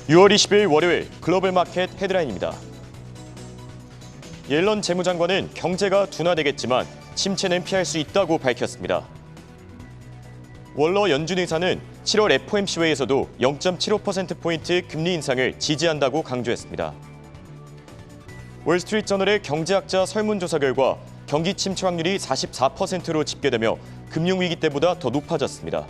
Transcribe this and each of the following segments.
6월 20일 월요일 글로벌 마켓 헤드라인입니다. 옐런 재무장관은 경제가 둔화되겠지만 침체는 피할 수 있다고 밝혔습니다. 월러 연준 의사는 7월 FOMC 회의에서도 0.75%포인트 금리 인상을 지지한다고 강조했습니다. 월스트리트저널의 경제학자 설문조사 결과 경기 침체 확률이 44%로 집계되며 금융위기 때보다 더 높아졌습니다.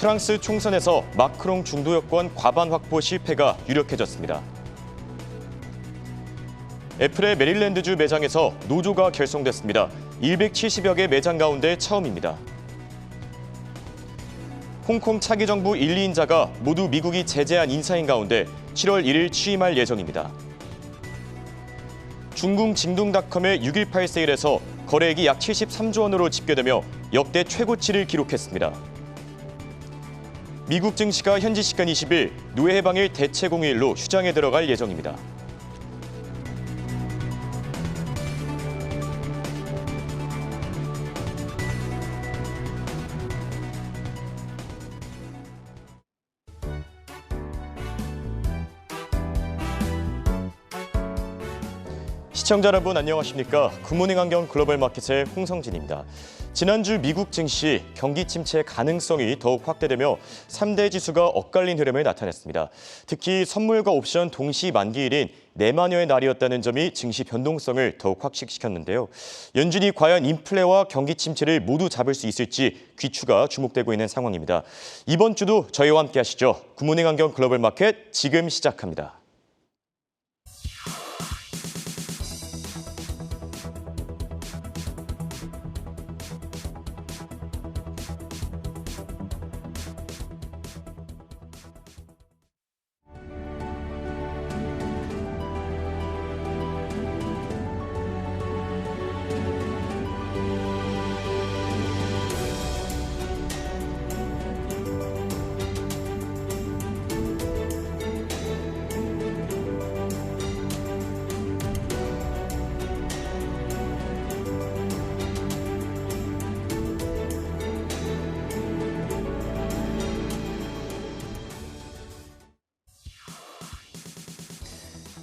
프랑스 총선에서 마크롱 중도 여권 과반 확보 실패가 유력해졌습니다. 애플의 메릴랜드주 매장에서 노조가 결성됐습니다. 170여 개 매장 가운데 처음입니다. 홍콩 차기 정부 1, 2인자가 모두 미국이 제재한 인사인 가운데 7월 1일 취임할 예정입니다. 중국 징둥닷컴의 6.18 세일에서 거래액이 약 73조 원으로 집계되며 역대 최고치를 기록했습니다. 미국 증시가 현지 시간 20일 노예 해방일 대체 공휴일로 휴장에 들어갈 예정입니다. 시청자 여러분 안녕하십니까? 굿모닝 안경 글로벌 마켓의 홍성진입니다. 지난주 미국 증시 경기 침체 가능성이 더욱 확대되며 3대 지수가 엇갈린 흐름을 나타냈습니다. 특히 선물과 옵션 동시 만기일인 내만여의 날이었다는 점이 증시 변동성을 더욱 확식시켰는데요. 연준이 과연 인플레와 경기 침체를 모두 잡을 수 있을지 귀추가 주목되고 있는 상황입니다. 이번 주도 저희와 함께 하시죠. 굿모닝 안경 글로벌 마켓 지금 시작합니다.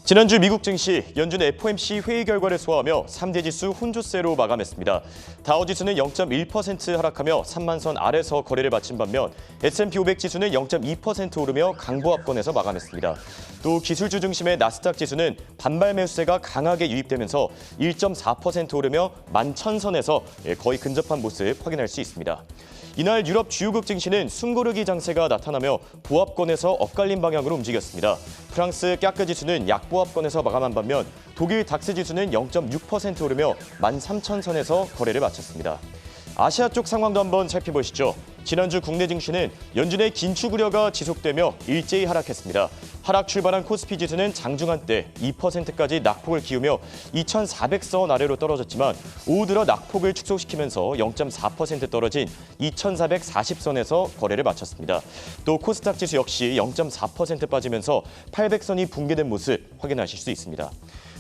지난주 미국 증시 연준의 FOMC 회의 결과를 소화하며 3대 지수 혼조세로 마감했습니다. 다우지수는 0.1% 하락하며 3만 선 아래서 거래를 마친 반면 S&P 500 지수는 0.2% 오르며 강보합권에서 마감했습니다. 또 기술주 중심의 나스닥 지수는 반발 매수세가 강하게 유입되면서 1.4% 오르며 11,000선에서 거의 근접한 모습 확인할 수 있습니다. 이날 유럽 주요국 증시는 숨고르기 장세가 나타나며 보합권에서 엇갈린 방향으로 움직였습니다. 프랑스 까크 지수는 약보합권에서 마감한 반면 독일 닥스 지수는 0.6% 오르며 13,000선에서 거래를 마쳤습니다. 아시아 쪽 상황도 한번 살펴보시죠. 지난주 국내 증시는 연준의 긴축 우려가 지속되며 일제히 하락했습니다. 하락 출발한 코스피 지수는 장중 한때 2%까지 낙폭을 기우며 2,400선 아래로 떨어졌지만 오후 들어 낙폭을 축소시키면서 0.4% 떨어진 2,440선에서 거래를 마쳤습니다. 또 코스닥 지수 역시 0.4% 빠지면서 800선이 붕괴된 모습 확인하실 수 있습니다.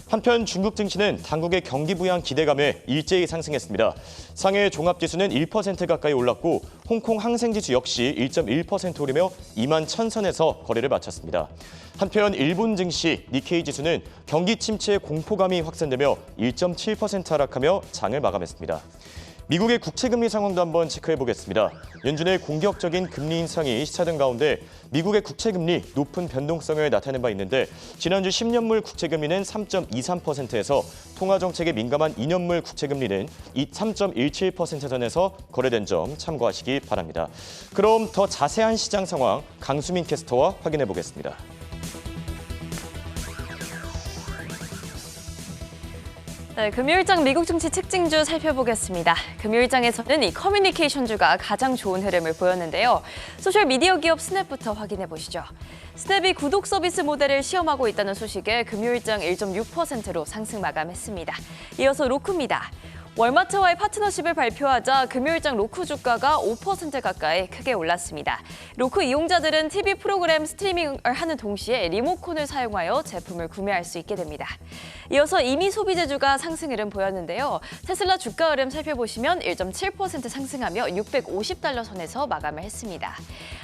한편 중국 증시는 당국의 경기 부양 기대감에 일제히 상승했습니다. 상해 종합지수는 1% 가까이 올랐고 홍콩 항생지수 역시 1.1% 오르며 2만 1,000선에서 거래를 마쳤습니다. 한편 일본 증시 니케이 지수는 경기 침체의 공포감이 확산되며 1.7% 하락하며 장을 마감했습니다. 미국의 국채금리 상황도 한번 체크해보겠습니다. 연준의 공격적인 금리 인상이 시차된 가운데 미국의 국채금리 높은 변동성을 나타낸 바 있는데 지난주 10년물 국채금리는 3.23%에서 통화정책에 민감한 2년물 국채금리는 3.17% 선에서 거래된 점 참고하시기 바랍니다. 그럼 더 자세한 시장 상황 강수민 캐스터와 확인해보겠습니다. 네, 금요일장 미국 증시 특징주 살펴보겠습니다. 금요일장에서는 이 커뮤니케이션주가 가장 좋은 흐름을 보였는데요. 소셜미디어 기업 스냅부터 확인해 보시죠. 스냅이 구독 서비스 모델을 시험하고 있다는 소식에 금요일장 1.6%로 상승 마감했습니다. 이어서 로쿠입니다. 월마트와의 파트너십을 발표하자 금요일장 로쿠 주가가 5% 가까이 크게 올랐습니다. 로쿠 이용자들은 TV 프로그램 스트리밍을 하는 동시에 리모컨을 사용하여 제품을 구매할 수 있게 됩니다. 이어서 이미 소비재주가 상승 흐름 보였는데요. 테슬라 주가 흐름 살펴보시면 1.7% 상승하며 650달러 선에서 마감을 했습니다.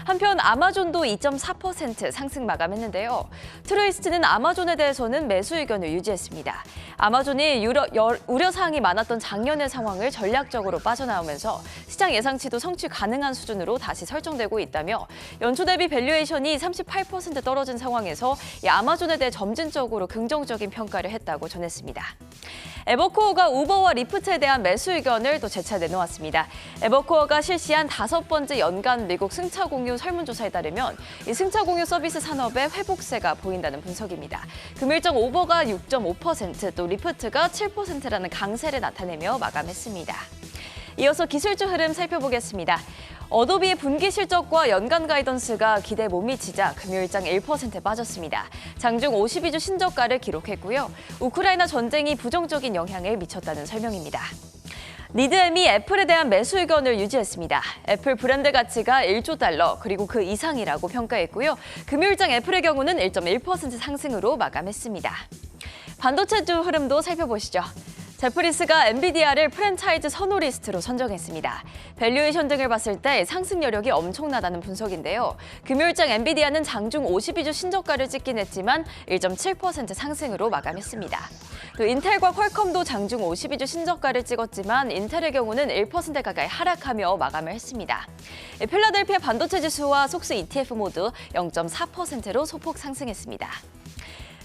한편 아마존도 2.4% 상승 마감했는데요. 트루이스트는 아마존에 대해서는 매수 의견을 유지했습니다. 아마존이 우려사항이 많았던 작년의 상황을 전략적으로 빠져나오면서 시장 예상치도 성취 가능한 수준으로 다시 설정되고 있다며 연초 대비 밸류에이션이 38% 떨어진 상황에서 이 아마존에 대해 점진적으로 긍정적인 평가를 했다고 전했습니다. 에버코어가 우버와 리프트에 대한 매수 의견을 또 재차 내놓았습니다. 에버코어가 실시한 5번째 연간 미국 승차 공유 설문조사에 따르면 이 승차 공유 서비스 산업의 회복세가 보인다는 분석입니다. 금일장 우버가 6.5%, 또 리프트가 7%라는 강세를 나타내며 마감했습니다. 이어서 기술주 흐름 살펴보겠습니다. 어도비의 분기 실적과 연간 가이던스가 기대에 못 미치자 금요일장 1% 빠졌습니다. 장중 52주 신저가를 기록했고요. 우크라이나 전쟁이 부정적인 영향을 미쳤다는 설명입니다. 리드엠이 애플에 대한 매수 의견을 유지했습니다. 애플 브랜드 가치가 1조 달러, 그리고 그 이상이라고 평가했고요. 금요일장 애플의 경우는 1.1% 상승으로 마감했습니다. 반도체주 흐름도 살펴보시죠. 제프리스가 엔비디아를 프랜차이즈 선호 리스트로 선정했습니다. 밸류에이션 등을 봤을 때 상승 여력이 엄청나다는 분석인데요. 금요일장 엔비디아는 장중 52주 신저가를 찍긴 했지만 1.7% 상승으로 마감했습니다. 또 인텔과 퀄컴도 장중 52주 신저가를 찍었지만 인텔의 경우는 1% 가까이 하락하며 마감을 했습니다. 필라델피아 반도체 지수와 속스 ETF 모두 0.4%로 소폭 상승했습니다.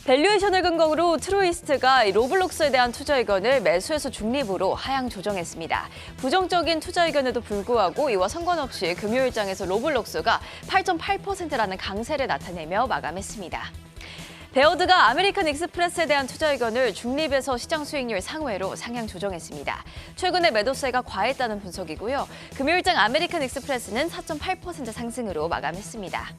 밸류에이션을 근거로 트루이스트가 로블록스에 대한 투자 의견을 매수에서 중립으로 하향 조정했습니다. 부정적인 투자 의견에도 불구하고 이와 상관없이 금요일장에서 로블록스가 8.8%라는 강세를 나타내며 마감했습니다. 베어드가 아메리칸 익스프레스에 대한 투자 의견을 중립에서 시장 수익률 상회로 상향 조정했습니다. 최근에 매도세가 과했다는 분석이고요. 금요일장 아메리칸 익스프레스는 4.8% 상승으로 마감했습니다.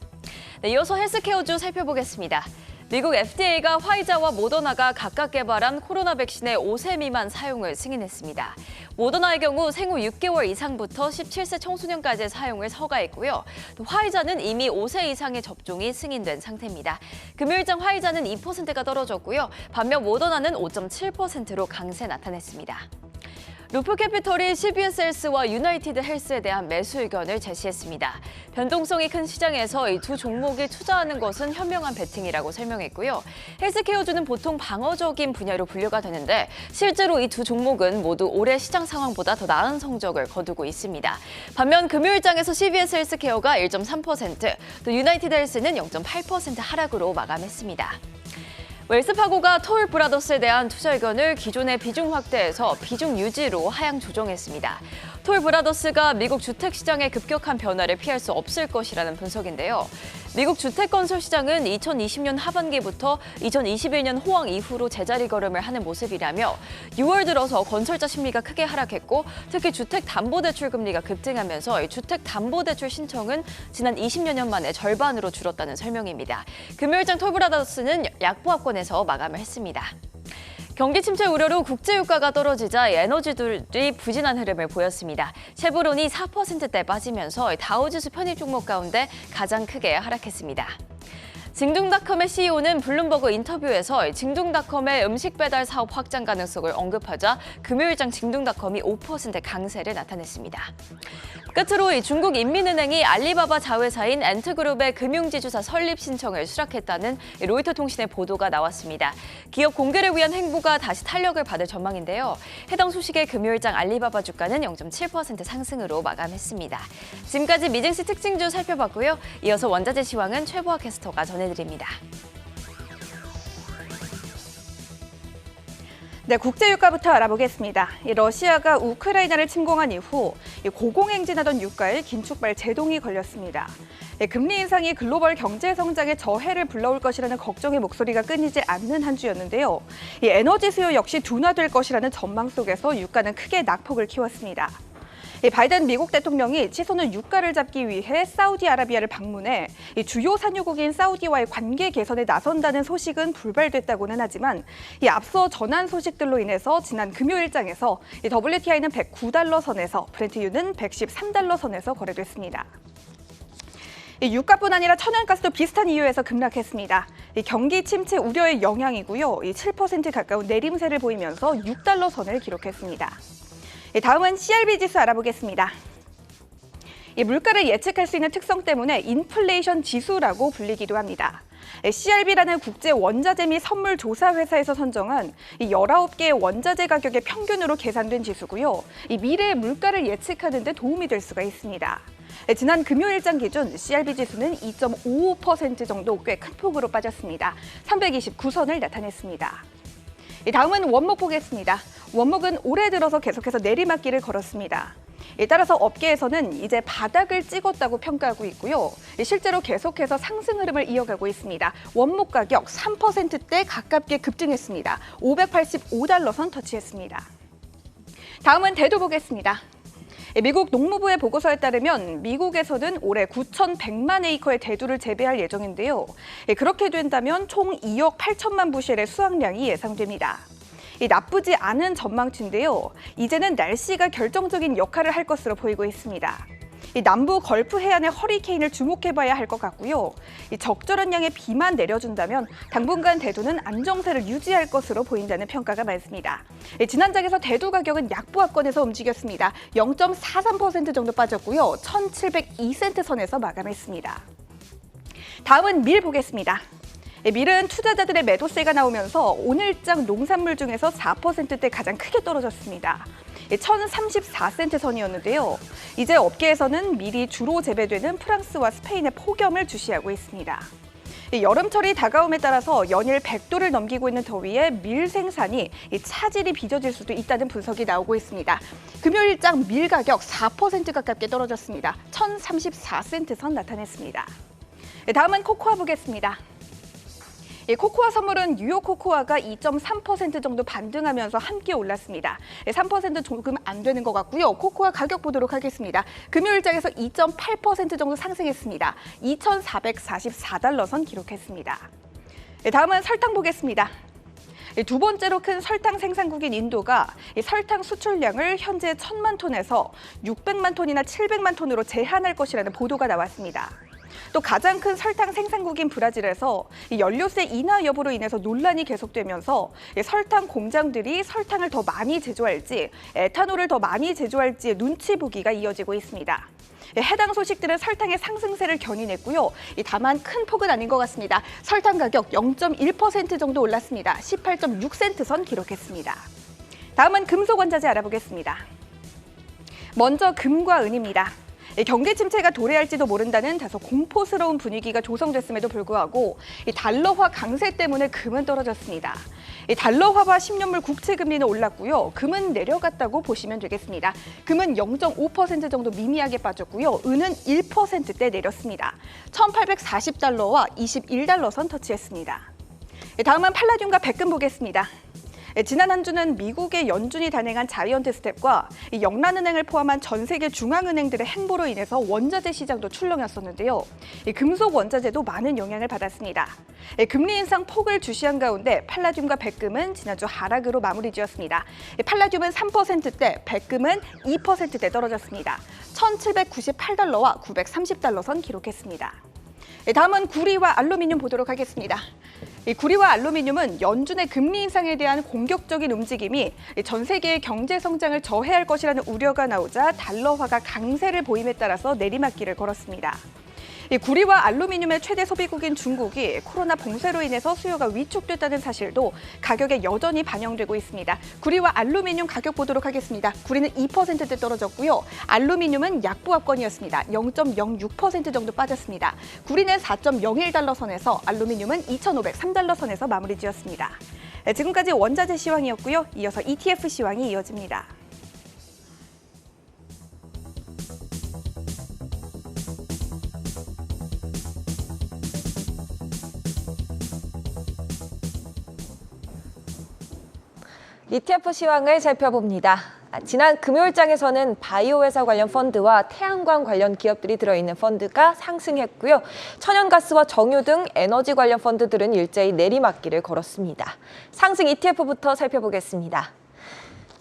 네, 이어서 헬스케어주 살펴보겠습니다. 미국 FDA가 화이자와 모더나가 각각 개발한 코로나 백신의 5세 미만 사용을 승인했습니다. 모더나의 경우 생후 6개월 이상부터 17세 청소년까지의 사용을 허가했고요. 또 화이자는 이미 5세 이상의 접종이 승인된 상태입니다. 금요일장 화이자는 2%가 떨어졌고요. 반면 모더나는 5.7%로 강세 나타냈습니다. 루프캐피털이 CBS 헬스와 유나이티드 헬스에 대한 매수 의견을 제시했습니다. 변동성이 큰 시장에서 이 두 종목에 투자하는 것은 현명한 베팅이라고 설명했고요. 헬스케어주는 보통 방어적인 분야로 분류가 되는데 실제로 이 두 종목은 모두 올해 시장 상황보다 더 나은 성적을 거두고 있습니다. 반면 금요일장에서 CBS 헬스케어가 1.3%, 또 유나이티드 헬스는 0.8% 하락으로 마감했습니다. 웰스파고가 톨브라더스에 대한 투자 의견을 기존의 비중 확대에서 비중 유지로 하향 조정했습니다. 톨브라더스가 미국 주택 시장의 급격한 변화를 피할 수 없을 것이라는 분석인데요. 미국 주택 건설 시장은 2020년 하반기부터 2021년 호황 이후로 제자리 걸음을 하는 모습이라며 6월 들어서 건설자 심리가 크게 하락했고 특히 주택담보대출 금리가 급등하면서 주택담보대출 신청은 지난 20여 년 만에 절반으로 줄었다는 설명입니다. 금요일장 톨브라더스는 약보합권에서 마감을 했습니다. 경기 침체 우려로 국제유가가 떨어지자 에너지들이 부진한 흐름을 보였습니다. 쉐보론이 4%대 빠지면서 다우지수 편입 종목 가운데 가장 크게 하락했습니다. 징둥닷컴의 CEO는 블룸버그 인터뷰에서 징둥닷컴의 음식 배달 사업 확장 가능성을 언급하자 금요일장 징둥닷컴이 5% 강세를 나타냈습니다. 끝으로 중국 인민은행이 알리바바 자회사인 엔트그룹의 금융지주사 설립 신청을 수락했다는 로이터 통신의 보도가 나왔습니다. 기업 공개를 위한 행보가 다시 탄력을 받을 전망인데요. 해당 소식에 금요일장 알리바바 주가는 0.7% 상승으로 마감했습니다. 지금까지 미증시 특징주 살펴봤고요. 이어서 원자재 시황은 최보아 캐스터가 전해드립니다. 네, 국제유가부터 알아보겠습니다. 러시아가 우크라이나를 침공한 이후 고공행진하던 유가에 긴축발 제동이 걸렸습니다. 금리 인상이 글로벌 경제 성장에 저해를 불러올 것이라는 걱정의 목소리가 끊이지 않는 한 주였는데요. 에너지 수요 역시 둔화될 것이라는 전망 속에서 유가는 크게 낙폭을 키웠습니다. 이 바이든 미국 대통령이 치솟는 유가를 잡기 위해 사우디아라비아를 방문해 이 주요 산유국인 사우디와의 관계 개선에 나선다는 소식은 불발됐다고는 하지만 이 앞서 전한 소식들로 인해서 지난 금요일장에서 이 WTI는 109달러 선에서 브렌트유는 113달러 선에서 거래됐습니다. 이 유가뿐 아니라 천연가스도 비슷한 이유에서 급락했습니다. 이 경기 침체 우려의 영향이고요. 이 7% 가까운 내림세를 보이면서 6달러 선을 기록했습니다. 다음은 CRB 지수 알아보겠습니다. 이 물가를 예측할 수 있는 특성 때문에 인플레이션 지수라고 불리기도 합니다. CRB라는 국제 원자재 및 선물 조사 회사에서 선정한 이 19개의 원자재 가격의 평균으로 계산된 지수고요. 이 미래의 물가를 예측하는 데 도움이 될 수가 있습니다. 지난 금요일장 기준 CRB 지수는 2.55% 정도 꽤 큰 폭으로 빠졌습니다. 329선을 나타냈습니다. 다음은 원목 보겠습니다. 원목은 올해 들어서 계속해서 내리막길을 걸었습니다. 따라서 업계에서는 이제 바닥을 찍었다고 평가하고 있고요. 실제로 계속해서 상승 흐름을 이어가고 있습니다. 원목 가격 3%대 가깝게 급등했습니다. 585달러 선 터치했습니다. 다음은 대도 보겠습니다. 미국 농무부의 보고서에 따르면 미국에서는 올해 9,100만 에이커의 대두를 재배할 예정인데요. 그렇게 된다면 총 2억 8천만 부실의 수확량이 예상됩니다. 나쁘지 않은 전망치인데요. 이제는 날씨가 결정적인 역할을 할 것으로 보이고 있습니다. 남부 걸프 해안의 허리케인을 주목해봐야 할 것 같고요. 적절한 양의 비만 내려준다면 당분간 대두는 안정세를 유지할 것으로 보인다는 평가가 많습니다. 지난장에서 대두 가격은 약보합권에서 움직였습니다. 0.43% 정도 빠졌고요. 1,702센트 선에서 마감했습니다. 다음은 밀 보겠습니다. 밀은 투자자들의 매도세가 나오면서 오늘장 농산물 중에서 4%대 가장 크게 떨어졌습니다. 1,034센트 선이었는데요. 이제 업계에서는 밀이 주로 재배되는 프랑스와 스페인의 폭염을 주시하고 있습니다. 여름철이 다가옴에 따라서 연일 100도를 넘기고 있는 더위에 밀 생산이 차질이 빚어질 수도 있다는 분석이 나오고 있습니다. 금요일장 밀 가격 4% 가깝게 떨어졌습니다. 1,034센트 선 나타냈습니다. 다음은 코코아 보겠습니다. 코코아 선물은 뉴욕 코코아가 2.3% 정도 반등하면서 함께 올랐습니다. 3% 조금 안 되는 것 같고요. 코코아 가격 보도록 하겠습니다. 금요일장에서 2.8% 정도 상승했습니다. 2,444달러 선 기록했습니다. 다음은 설탕 보겠습니다. 두 번째로 큰 설탕 생산국인 인도가 설탕 수출량을 현재 1,000만 톤에서 600만 톤이나 700만 톤으로 제한할 것이라는 보도가 나왔습니다. 또 가장 큰 설탕 생산국인 브라질에서 연료세 인하 여부로 인해서 논란이 계속되면서 설탕 공장들이 설탕을 더 많이 제조할지 에탄올을 더 많이 제조할지의 눈치 보기가 이어지고 있습니다. 해당 소식들은 설탕의 상승세를 견인했고요. 다만 큰 폭은 아닌 것 같습니다. 설탕 가격 0.1% 정도 올랐습니다. 18.6센트 선 기록했습니다. 다음은 금속 원자재 알아보겠습니다. 먼저 금과 은입니다. 경기 침체가 도래할지도 모른다는 다소 공포스러운 분위기가 조성됐음에도 불구하고 달러화 강세 때문에 금은 떨어졌습니다. 달러화와 10년물 국채금리는 올랐고요. 금은 내려갔다고 보시면 되겠습니다. 금은 0.5% 정도 미미하게 빠졌고요. 은은 1%대 내렸습니다. 1,840달러와 21달러 선 터치했습니다. 다음은 팔라듐과 백금 보겠습니다. 지난 한 주는 미국의 연준이 단행한 자이언트 스텝과 영란은행을 포함한 전 세계 중앙은행들의 행보로 인해서 원자재 시장도 출렁였었는데요. 금속 원자재도 많은 영향을 받았습니다. 금리 인상 폭을 주시한 가운데 팔라듐과 백금은 지난주 하락으로 마무리 지었습니다. 팔라듐은 3%대, 백금은 2%대 떨어졌습니다. 1,798달러와 930달러 선 기록했습니다. 다음은 구리와 알루미늄 보도록 하겠습니다. 구리와 알루미늄은 연준의 금리 인상에 대한 공격적인 움직임이 전 세계의 경제 성장을 저해할 것이라는 우려가 나오자 달러화가 강세를 보임에 따라서 내리막길을 걸었습니다. 구리와 알루미늄의 최대 소비국인 중국이 코로나 봉쇄로 인해서 수요가 위축됐다는 사실도 가격에 여전히 반영되고 있습니다. 구리와 알루미늄 가격 보도록 하겠습니다. 구리는 2%대 떨어졌고요. 알루미늄은 약보합권이었습니다. 0.06% 정도 빠졌습니다. 구리는 4.01달러 선에서 알루미늄은 2,503달러 선에서 마무리 지었습니다. 지금까지 원자재 시황이었고요. 이어서 ETF 시황이 이어집니다. ETF 시황을 살펴봅니다. 지난 금요일장에서는 바이오 회사 관련 펀드와 태양광 관련 기업들이 들어있는 펀드가 상승했고요. 천연가스와 정유 등 에너지 관련 펀드들은 일제히 내리막길을 걸었습니다. 상승 ETF부터 살펴보겠습니다.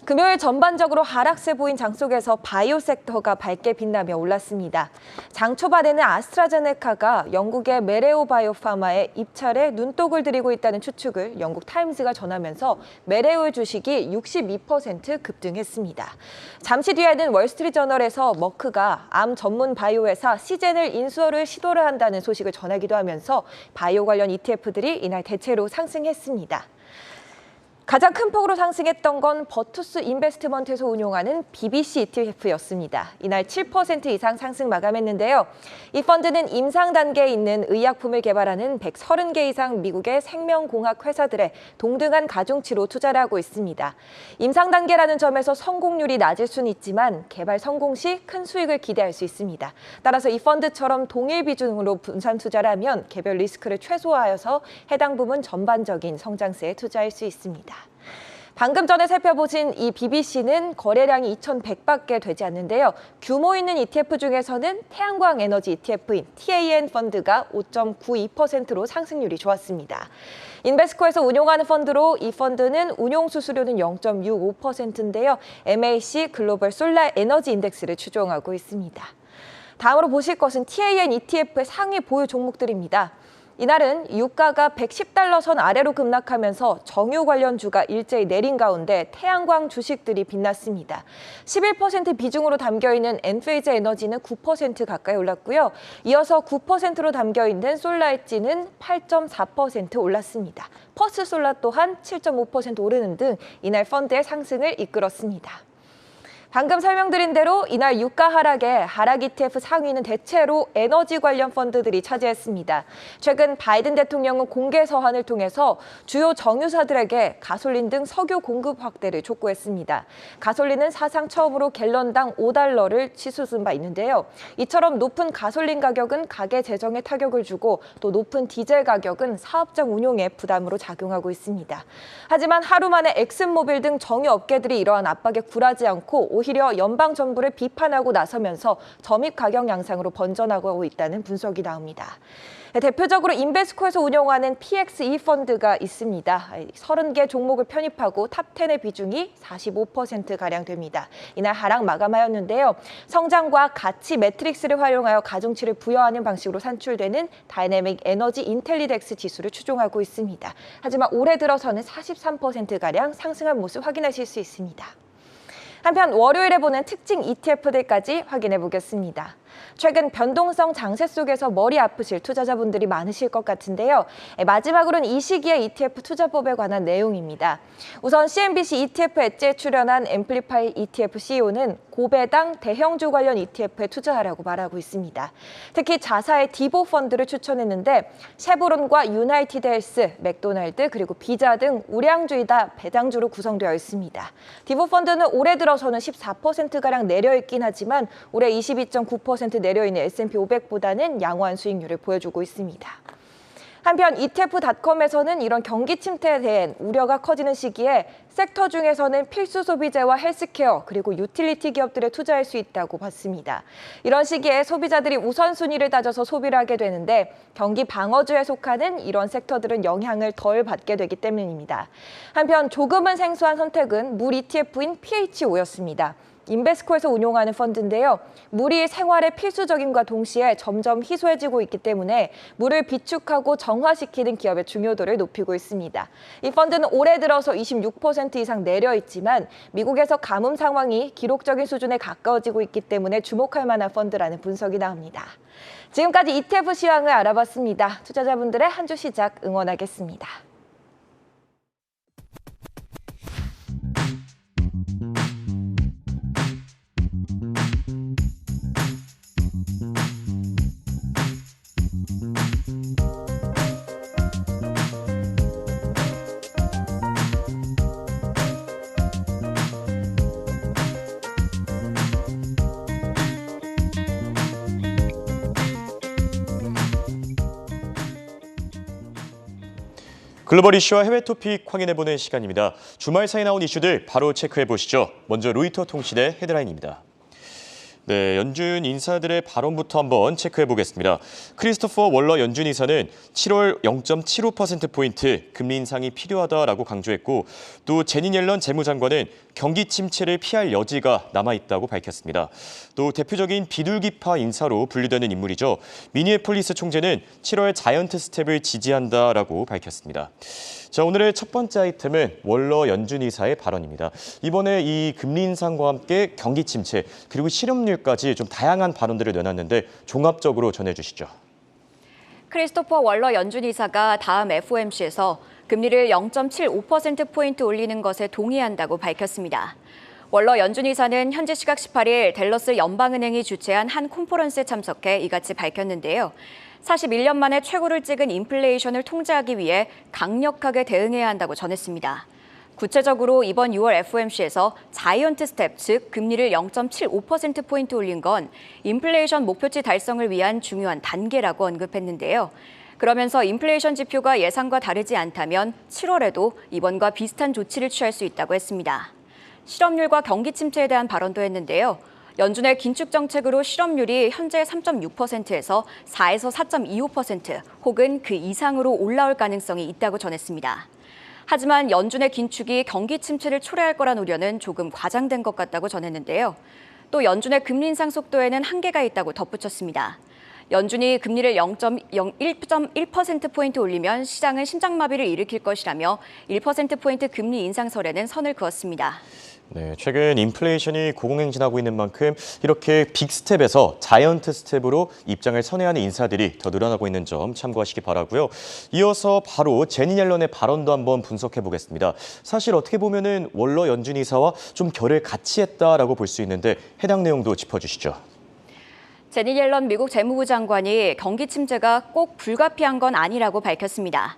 금요일 전반적으로 하락세 보인 장 속에서 바이오 섹터가 밝게 빛나며 올랐습니다. 장 초반에는 아스트라제네카가 영국의 메레오 바이오파마에 입찰에 눈독을 들이고 있다는 추측을 영국 타임스가 전하면서 메레오의 주식이 62% 급등했습니다. 잠시 뒤에는 월스트리트저널에서 머크가 암 전문 바이오 회사 시젠을 인수를 시도를 한다는 소식을 전하기도 하면서 바이오 관련 ETF들이 이날 대체로 상승했습니다. 가장 큰 폭으로 상승했던 건 버투스 인베스트먼트에서 운용하는 BBC ETF였습니다. 이날 7% 이상 상승 마감했는데요. 이 펀드는 임상 단계에 있는 의약품을 개발하는 130개 이상 미국의 생명공학 회사들의 동등한 가중치로 투자를 하고 있습니다. 임상 단계라는 점에서 성공률이 낮을 수는 있지만 개발 성공 시 큰 수익을 기대할 수 있습니다. 따라서 이 펀드처럼 동일 비중으로 분산 투자를 하면 개별 리스크를 최소화하여서 해당 부문 전반적인 성장세에 투자할 수 있습니다. 방금 전에 살펴보신 이 BBC는 거래량이 2,100밖에 되지 않는데요. 규모 있는 ETF 중에서는 태양광 에너지 ETF인 TAN 펀드가 5.92%로 상승률이 좋았습니다. 인베스코에서 운용하는 펀드로 이 펀드는 운용 수수료는 0.65%인데요. MAC 글로벌 솔라 에너지 인덱스를 추종하고 있습니다. 다음으로 보실 것은 TAN ETF의 상위 보유 종목들입니다. 이날은 유가가 110달러 선 아래로 급락하면서 정유 관련주가 일제히 내린 가운데 태양광 주식들이 빛났습니다. 11% 비중으로 담겨있는 엔페이즈 에너지는 9% 가까이 올랐고요. 이어서 9%로 담겨있는 솔라엣지는 8.4% 올랐습니다. 퍼스솔라 또한 7.5% 오르는 등 이날 펀드의 상승을 이끌었습니다. 방금 설명드린 대로 이날 유가 하락에 하락 ETF 상위는 대체로 에너지 관련 펀드들이 차지했습니다. 최근 바이든 대통령은 공개 서한을 통해서 주요 정유사들에게 가솔린 등 석유 공급 확대를 촉구했습니다. 가솔린은 사상 처음으로 갤런당 5달러를 치솟은 바 있는데요. 이처럼 높은 가솔린 가격은 가계 재정에 타격을 주고 또 높은 디젤 가격은 사업장 운용에 부담으로 작용하고 있습니다. 하지만 하루 만에 엑슨모빌 등 정유 업계들이 이러한 압박에 굴하지 않고 오히려 연방 정부를 비판하고 나서면서 점입 가격 양상으로 번져나가고 있다는 분석이 나옵니다. 대표적으로 인베스코에서 운영하는 PXE 펀드가 있습니다. 30개 종목을 편입하고 탑10의 비중이 45%가량 됩니다. 이날 하락 마감하였는데요. 성장과 가치 매트릭스를 활용하여 가중치를 부여하는 방식으로 산출되는 다이내믹 에너지 인텔리덱스 지수를 추종하고 있습니다. 하지만 올해 들어서는 43%가량 상승한 모습 확인하실 수 있습니다. 한편 월요일에 보는 특징 ETF들까지 확인해 보겠습니다. 최근 변동성 장세 속에서 머리 아프실 투자자분들이 많으실 것 같은데요. 마지막으로는 이 시기에 ETF 투자법에 관한 내용입니다. 우선 CNBC ETF 엣지에 출연한 앰플리파이 ETF CEO는 고배당 대형주 관련 ETF에 투자하라고 말하고 있습니다. 특히 자사의 디보 펀드를 추천했는데 쉐보론과 유나이티드 헬스, 맥도날드 그리고 비자 등 우량주이다 배당주로 구성되어 있습니다. 디보 펀드는 올해 들어서는 14%가량 내려있긴 하지만 올해 22.9% 내려있는 S&P 500보다는 양호한 수익률을 보여주고 있습니다. 한편 ETF.com에서는 이런 경기 침체에 대한 우려가 커지는 시기에 섹터 중에서는 필수 소비재와 헬스케어 그리고 유틸리티 기업들에 투자할 수 있다고 봤습니다. 이런 시기에 소비자들이 우선순위를 따져서 소비를 하게 되는데 경기 방어주에 속하는 이런 섹터들은 영향을 덜 받게 되기 때문입니다. 한편 조금은 생소한 선택은 물 ETF인 PH5였습니다. 인베스코에서 운용하는 펀드인데요. 물이 생활의 필수적임과 동시에 점점 희소해지고 있기 때문에 물을 비축하고 정화시키는 기업의 중요도를 높이고 있습니다. 이 펀드는 올해 들어서 26% 이상 내려 있지만 미국에서 가뭄 상황이 기록적인 수준에 가까워지고 있기 때문에 주목할 만한 펀드라는 분석이 나옵니다. 지금까지 ETF 시황을 알아봤습니다. 투자자분들의 한 주 시작 응원하겠습니다. 글로벌 이슈와 해외 토픽 확인해보는 시간입니다. 주말 사이 나온 이슈들 바로 체크해보시죠. 먼저 로이터 통신의 헤드라인입니다. 네, 연준 인사들의 발언부터 한번 체크해보겠습니다. 크리스토퍼 월러 연준 이사는 7월 0.75%포인트 금리 인상이 필요하다라고 강조했고, 또 제니 옐런 재무장관은 경기 침체를 피할 여지가 남아있다고 밝혔습니다. 또 대표적인 비둘기파 인사로 분류되는 인물이죠. 미니애폴리스 총재는 7월 자이언트 스텝을 지지한다라고 밝혔습니다. 자, 오늘의 첫 번째 아이템은 월러 연준 이사의 발언입니다. 이번에 이 금리 인상과 함께 경기 침체 그리고 실업률까지 좀 다양한 발언들을 내놨는데 종합적으로 전해주시죠. 크리스토퍼 월러 연준 이사가 다음 FOMC에서 금리를 0.75%포인트 올리는 것에 동의한다고 밝혔습니다. 월러 연준 이사는 현지 시각 18일 댈러스 연방은행이 주최한 한 콘퍼런스에 참석해 이같이 밝혔는데요. 41년 만에 최고를 찍은 인플레이션을 통제하기 위해 강력하게 대응해야 한다고 전했습니다. 구체적으로 이번 6월 FOMC에서 자이언트 스텝, 즉 금리를 0.75%포인트 올린 건 인플레이션 목표치 달성을 위한 중요한 단계라고 언급했는데요. 그러면서 인플레이션 지표가 예상과 다르지 않다면 7월에도 이번과 비슷한 조치를 취할 수 있다고 했습니다. 실업률과 경기 침체에 대한 발언도 했는데요. 연준의 긴축 정책으로 실업률이 현재 3.6%에서 4에서 4.25% 혹은 그 이상으로 올라올 가능성이 있다고 전했습니다. 하지만 연준의 긴축이 경기 침체를 초래할 거란 우려는 조금 과장된 것 같다고 전했는데요. 또 연준의 금리 인상 속도에는 한계가 있다고 덧붙였습니다. 연준이 금리를 1.1%포인트 올리면 시장은 심장마비를 일으킬 것이라며 1%포인트 금리 인상설에는 선을 그었습니다. 네, 최근 인플레이션이 고공행진하고 있는 만큼 이렇게 빅스텝에서 자이언트 스텝으로 입장을 선회하는 인사들이 더 늘어나고 있는 점 참고하시기 바라고요. 이어서 바로 제니 옐런의 발언도 한번 분석해 보겠습니다. 사실 어떻게 보면은 월러 연준 이사와 좀 결을 같이 했다라고 볼 수 있는데 해당 내용도 짚어주시죠. 제니 옐런 미국 재무부 장관이 경기 침체가 꼭 불가피한 건 아니라고 밝혔습니다.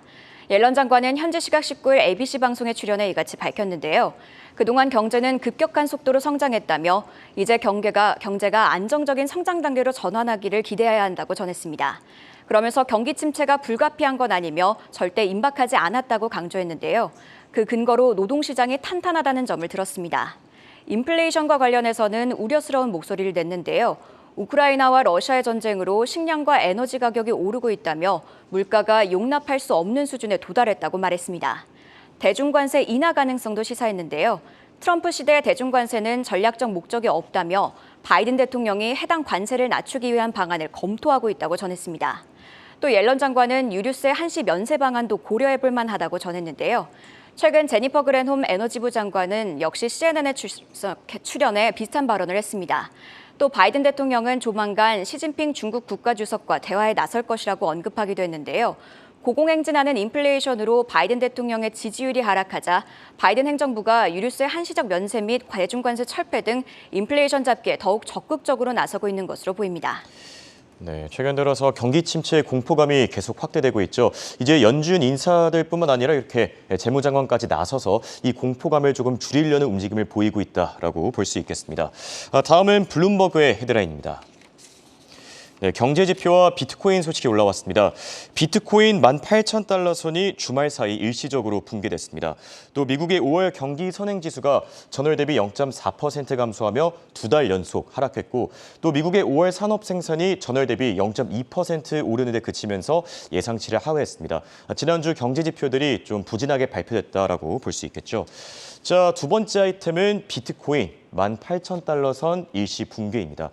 옐런 장관은 현지 시각 19일 ABC 방송에 출연해 이같이 밝혔는데요. 그동안 경제는 급격한 속도로 성장했다며 이제 경제가 안정적인 성장 단계로 전환하기를 기대해야 한다고 전했습니다. 그러면서 경기 침체가 불가피한 건 아니며 절대 임박하지 않았다고 강조했는데요. 그 근거로 노동시장이 탄탄하다는 점을 들었습니다. 인플레이션과 관련해서는 우려스러운 목소리를 냈는데요. 우크라이나와 러시아의 전쟁으로 식량과 에너지 가격이 오르고 있다며 물가가 용납할 수 없는 수준에 도달했다고 말했습니다. 대중관세 인하 가능성도 시사했는데요. 트럼프 시대의 대중관세는 전략적 목적이 없다며 바이든 대통령이 해당 관세를 낮추기 위한 방안을 검토하고 있다고 전했습니다. 또 옐런 장관은 유류세 한시 면세 방안도 고려해볼 만하다고 전했는데요. 최근 제니퍼 그랜홈 에너지부 장관은 역시 CNN에 출연해 비슷한 발언을 했습니다. 또 바이든 대통령은 조만간 시진핑 중국 국가주석과 대화에 나설 것이라고 언급하기도 했는데요. 고공행진하는 인플레이션으로 바이든 대통령의 지지율이 하락하자 바이든 행정부가 유류세 한시적 면세 및 대중관세 철폐 등 인플레이션 잡기에 더욱 적극적으로 나서고 있는 것으로 보입니다. 네, 최근 들어서 경기 침체의 공포감이 계속 확대되고 있죠. 이제 연준 인사들뿐만 아니라 이렇게 재무장관까지 나서서 이 공포감을 조금 줄이려는 움직임을 보이고 있다라고 볼 수 있겠습니다. 다음은 블룸버그의 헤드라인입니다. 네, 경제 지표와 비트코인 소식이 올라왔습니다. 비트코인 18,000달러 선이 주말 사이 일시적으로 붕괴됐습니다. 또 미국의 5월 경기 선행지수가 전월 대비 0.4% 감소하며 2달 연속 하락했고, 또 미국의 5월 산업 생산이 전월 대비 0.2% 오르는 데 그치면서 예상치를 하회했습니다. 지난주 경제 지표들이 좀 부진하게 발표됐다라고 볼 수 있겠죠. 자, 두 번째 아이템은 비트코인 18,000달러 선 일시 붕괴입니다.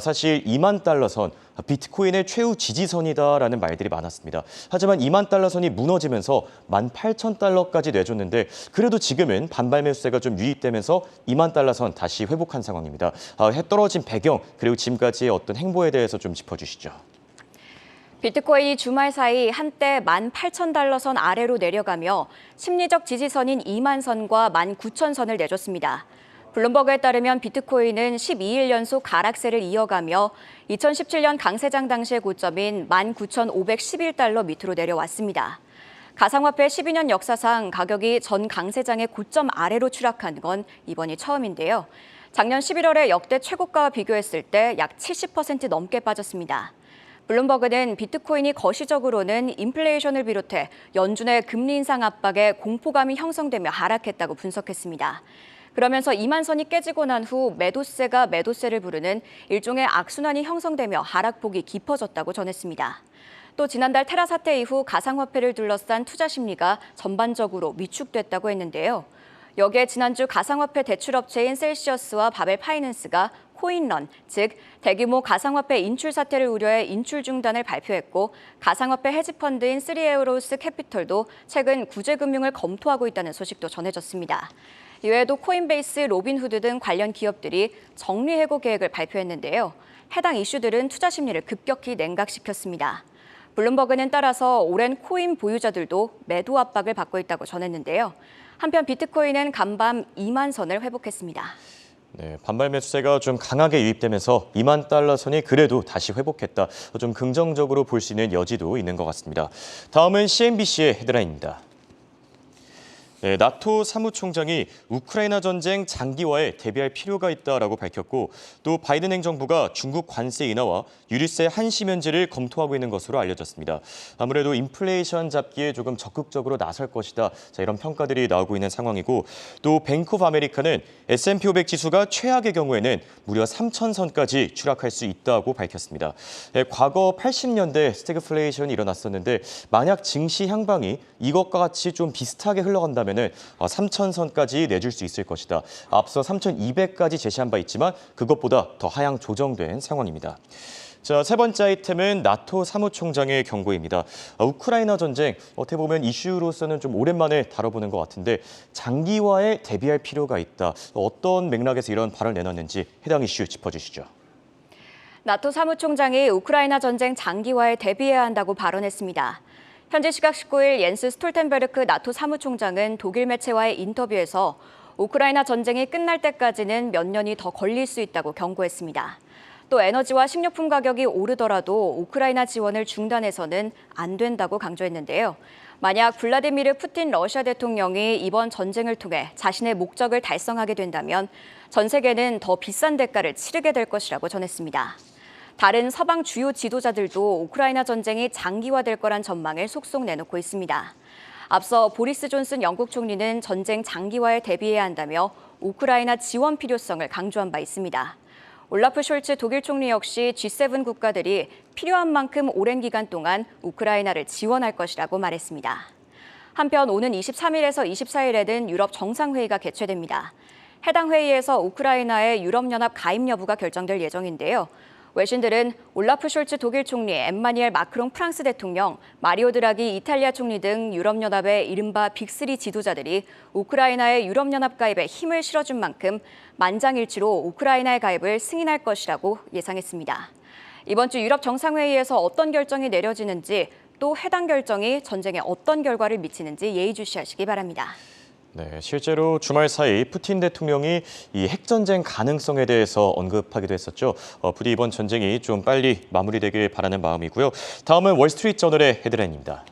사실 2만 달러 선, 비트코인의 최후 지지선이다라는 말들이 많았습니다. 하지만 2만 달러 선이 무너지면서 18,000달러까지 내줬는데 그래도 지금은 반발 매수세가 좀 유입되면서 2만 달러 선 다시 회복한 상황입니다. 해 떨어진 배경 그리고 지금까지의 어떤 행보에 대해서 좀 짚어주시죠. 비트코인이 주말 사이 한때 18,000달러 선 아래로 내려가며 심리적 지지선인 2만 선과 19,000선을 내줬습니다. 블룸버그에 따르면 비트코인은 12일 연속 하락세를 이어가며 2017년 강세장 당시의 고점인 19,511달러 밑으로 내려왔습니다. 가상화폐 12년 역사상 가격이 전 강세장의 고점 아래로 추락한 건 이번이 처음인데요. 작년 11월에 역대 최고가와 비교했을 때 약 70% 넘게 빠졌습니다. 블룸버그는 비트코인이 거시적으로는 인플레이션을 비롯해 연준의 금리 인상 압박에 공포감이 형성되며 하락했다고 분석했습니다. 그러면서 2만 선이 깨지고 난 후 매도세가 매도세를 부르는 일종의 악순환이 형성되며 하락폭이 깊어졌다고 전했습니다. 또 지난달 테라 사태 이후 가상화폐를 둘러싼 투자 심리가 전반적으로 위축됐다고 했는데요. 여기에 지난주 가상화폐 대출업체인 셀시어스와 바벨 파이낸스가 코인런, 즉 대규모 가상화폐 인출 사태를 우려해 인출 중단을 발표했고 가상화폐 헤지펀드인 3에어로스 캐피털도 최근 구제금융을 검토하고 있다는 소식도 전해졌습니다. 이외에도 코인베이스, 로빈후드 등 관련 기업들이 정리해고 계획을 발표했는데요. 해당 이슈들은 투자 심리를 급격히 냉각시켰습니다. 블룸버그는 따라서 오랜 코인 보유자들도 매도 압박을 받고 있다고 전했는데요. 한편 비트코인은 간밤 2만 선을 회복했습니다. 네, 반발 매수세가 좀 강하게 유입되면서 2만 달러 선이 그래도 다시 회복했다. 좀 긍정적으로 볼 수 있는 여지도 있는 것 같습니다. 다음은 CNBC의 헤드라인입니다. 네, 나토 사무총장이 우크라이나 전쟁 장기화에 대비할 필요가 있다라고 밝혔고 또 바이든 행정부가 중국 관세 인하와 유류세 한시 면제를 검토하고 있는 것으로 알려졌습니다. 아무래도 인플레이션 잡기에 조금 적극적으로 나설 것이다. 자, 이런 평가들이 나오고 있는 상황이고 또 뱅크 오브 아메리카는 S&P 500 지수가 최악의 경우에는 무려 3,000선까지 추락할 수 있다고 밝혔습니다. 네, 과거 80년대 스태그플레이션이 일어났었는데 만약 증시 향방이 이것과 같이 좀 비슷하게 흘러간다면 3,000선까지 내줄 수 있을 것이다. 앞서 3,200까지 제시한 바 있지만 그것보다 더 하향 조정된 상황입니다. 자, 세 번째 아이템은 나토 사무총장의 경고입니다. 우크라이나 전쟁, 어떻게 보면 이슈로서는 좀 오랜만에 다뤄보는 것 같은데 장기화에 대비할 필요가 있다. 어떤 맥락에서 이런 발언을 내놨는지 해당 이슈 짚어주시죠. 나토 사무총장이 우크라이나 전쟁 장기화에 대비해야 한다고 발언했습니다. 현지 시각 19일 옌스 스톨텐베르크 나토 사무총장은 독일 매체와의 인터뷰에서 우크라이나 전쟁이 끝날 때까지는 몇 년이 더 걸릴 수 있다고 경고했습니다. 또 에너지와 식료품 가격이 오르더라도 우크라이나 지원을 중단해서는 안 된다고 강조했는데요. 만약 블라디미르 푸틴 러시아 대통령이 이번 전쟁을 통해 자신의 목적을 달성하게 된다면 전 세계는 더 비싼 대가를 치르게 될 것이라고 전했습니다. 다른 서방 주요 지도자들도 우크라이나 전쟁이 장기화될 거란 전망을 속속 내놓고 있습니다. 앞서 보리스 존슨 영국 총리는 전쟁 장기화에 대비해야 한다며 우크라이나 지원 필요성을 강조한 바 있습니다. 올라프 숄츠 독일 총리 역시 G7 국가들이 필요한 만큼 오랜 기간 동안 우크라이나를 지원할 것이라고 말했습니다. 한편 오는 23일에서 24일에는 유럽 정상회의가 개최됩니다. 해당 회의에서 우크라이나의 유럽연합 가입 여부가 결정될 예정인데요. 외신들은 올라프 숄츠 독일 총리, 엠마니엘 마크롱 프랑스 대통령, 마리오 드라기 이탈리아 총리 등 유럽연합의 이른바 빅3 지도자들이 우크라이나의 유럽연합 가입에 힘을 실어준 만큼 만장일치로 우크라이나의 가입을 승인할 것이라고 예상했습니다. 이번 주 유럽 정상회의에서 어떤 결정이 내려지는지 또 해당 결정이 전쟁에 어떤 결과를 미치는지 예의주시하시기 바랍니다. 네, 실제로 주말 사이 푸틴 대통령이 이 핵전쟁 가능성에 대해서 언급하기도 했었죠. 부디 이번 전쟁이 좀 빨리 마무리되길 바라는 마음이고요. 다음은 월스트리트저널의 헤드라인입니다.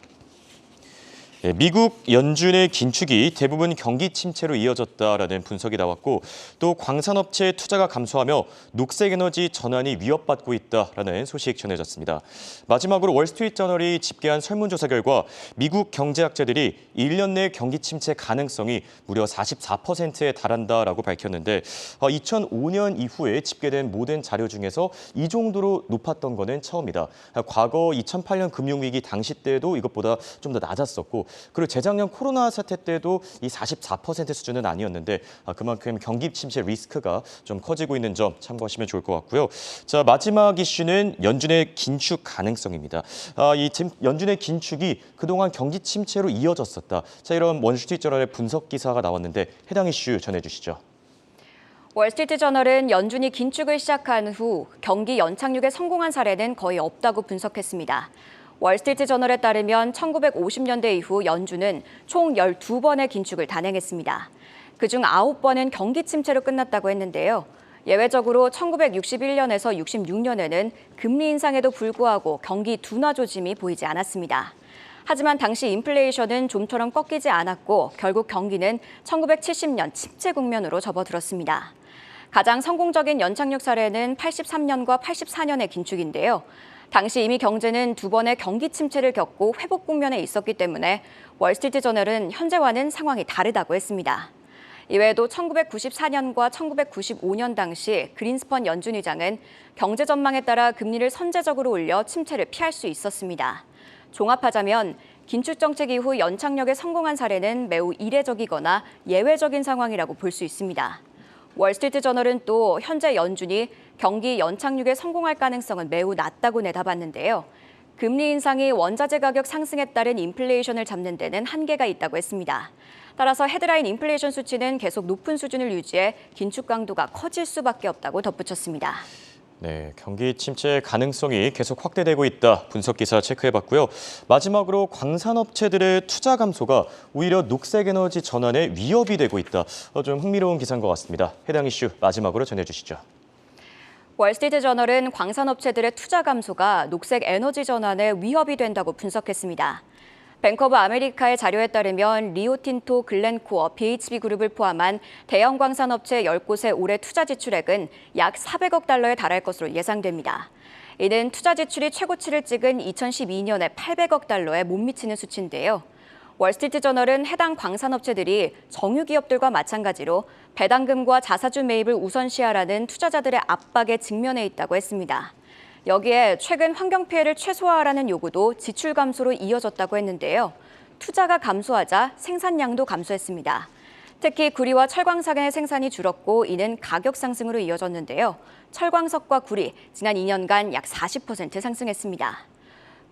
미국 연준의 긴축이 대부분 경기 침체로 이어졌다라는 분석이 나왔고 또 광산업체의 투자가 감소하며 녹색에너지 전환이 위협받고 있다라는 소식 전해졌습니다. 마지막으로 월스트리트저널이 집계한 설문조사 결과 미국 경제학자들이 1년 내 경기 침체 가능성이 무려 44%에 달한다라고 밝혔는데 2005년 이후에 집계된 모든 자료 중에서 이 정도로 높았던 거는 처음이다. 과거 2008년 금융위기 당시 때도 이것보다 좀 더 낮았었고 그리고 재작년 코로나 사태 때도 이 44% 수준은 아니었는데 그만큼 경기 침체 리스크가 좀 커지고 있는 점 참고하시면 좋을 것 같고요. 자, 마지막 이슈는 연준의 긴축 가능성입니다. 이 연준의 긴축이 그동안 경기 침체로 이어졌었다. 자, 이런 월스트리트저널의 분석 기사가 나왔는데 해당 이슈 전해주시죠. 월스트리트저널은 연준이 긴축을 시작한 후 경기 연착륙에 성공한 사례는 거의 없다고 분석했습니다. 월스트리트저널에 따르면 1950년대 이후 연준은 총 12번의 긴축을 단행했습니다. 그중 9번은 경기 침체로 끝났다고 했는데요. 예외적으로 1961년에서 66년에는 금리 인상에도 불구하고 경기 둔화 조짐이 보이지 않았습니다. 하지만 당시 인플레이션은 좀처럼 꺾이지 않았고 결국 경기는 1970년 침체 국면으로 접어들었습니다. 가장 성공적인 연착륙 사례는 83년과 84년의 긴축인데요. 당시 이미 경제는 두 번의 경기 침체를 겪고 회복 국면에 있었기 때문에 월스트리트저널은 현재와는 상황이 다르다고 했습니다. 이외에도 1994년과 1995년 당시 그린스펀 연준 의장은 경제 전망에 따라 금리를 선제적으로 올려 침체를 피할 수 있었습니다. 종합하자면 긴축 정책 이후 연착륙에 성공한 사례는 매우 이례적이거나 예외적인 상황이라고 볼 수 있습니다. 월스트리트저널은 또 현재 연준이 경기 연착륙에 성공할 가능성은 매우 낮다고 내다봤는데요. 금리 인상이 원자재 가격 상승에 따른 인플레이션을 잡는 데는 한계가 있다고 했습니다. 따라서 헤드라인 인플레이션 수치는 계속 높은 수준을 유지해 긴축 강도가 커질 수밖에 없다고 덧붙였습니다. 네, 경기 침체 가능성이 계속 확대되고 있다. 분석 기사 체크해봤고요. 마지막으로 광산업체들의 투자 감소가 오히려 녹색 에너지 전환에 위협이 되고 있다. 좀 흥미로운 기사인 것 같습니다. 해당 이슈 마지막으로 전해주시죠. 월스트리트저널은 광산업체들의 투자 감소가 녹색 에너지 전환에 위협이 된다고 분석했습니다. 뱅크 오브 아메리카의 자료에 따르면 리오틴토, 글렌코어, BHB그룹을 포함한 대형 광산업체 10곳의 올해 투자 지출액은 약 400억 달러에 달할 것으로 예상됩니다. 이는 투자 지출이 최고치를 찍은 2012년에 800억 달러에 못 미치는 수치인데요. 월스트리트저널은 해당 광산업체들이 정유기업들과 마찬가지로 배당금과 자사주 매입을 우선시하라는 투자자들의 압박에 직면해 있다고 했습니다. 여기에 최근 환경 피해를 최소화하라는 요구도 지출 감소로 이어졌다고 했는데요. 투자가 감소하자 생산량도 감소했습니다. 특히 구리와 철광석의 생산이 줄었고 이는 가격 상승으로 이어졌는데요. 철광석과 구리, 지난 2년간 약 40% 상승했습니다.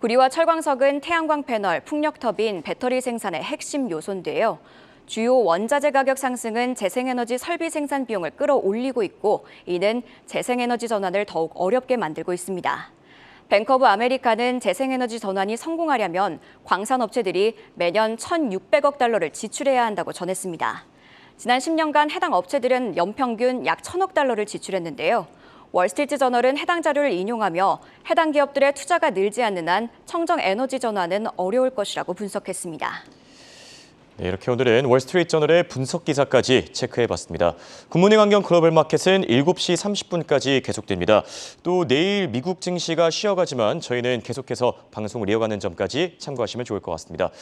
구리와 철광석은 태양광 패널, 풍력 터빈, 배터리 생산의 핵심 요소인데요. 주요 원자재 가격 상승은 재생에너지 설비 생산 비용을 끌어올리고 있고 이는 재생에너지 전환을 더욱 어렵게 만들고 있습니다. 뱅크 오브 아메리카는 재생에너지 전환이 성공하려면 광산업체들이 매년 1,600억 달러를 지출해야 한다고 전했습니다. 지난 10년간 해당 업체들은 연평균 약 1,000억 달러를 지출했는데요. 월스트리트저널은 해당 자료를 인용하며 해당 기업들의 투자가 늘지 않는 한 청정 에너지 전환은 어려울 것이라고 분석했습니다. 네, 이렇게 오늘은 월스트리트저널의 분석 기사까지 체크해봤습니다. 굿모닝 환경 글로벌 마켓은 7시 30분까지 계속됩니다. 또 내일 미국 증시가 쉬어가지만 저희는 계속해서 방송을 이어가는 점까지 참고하시면 좋을 것 같습니다.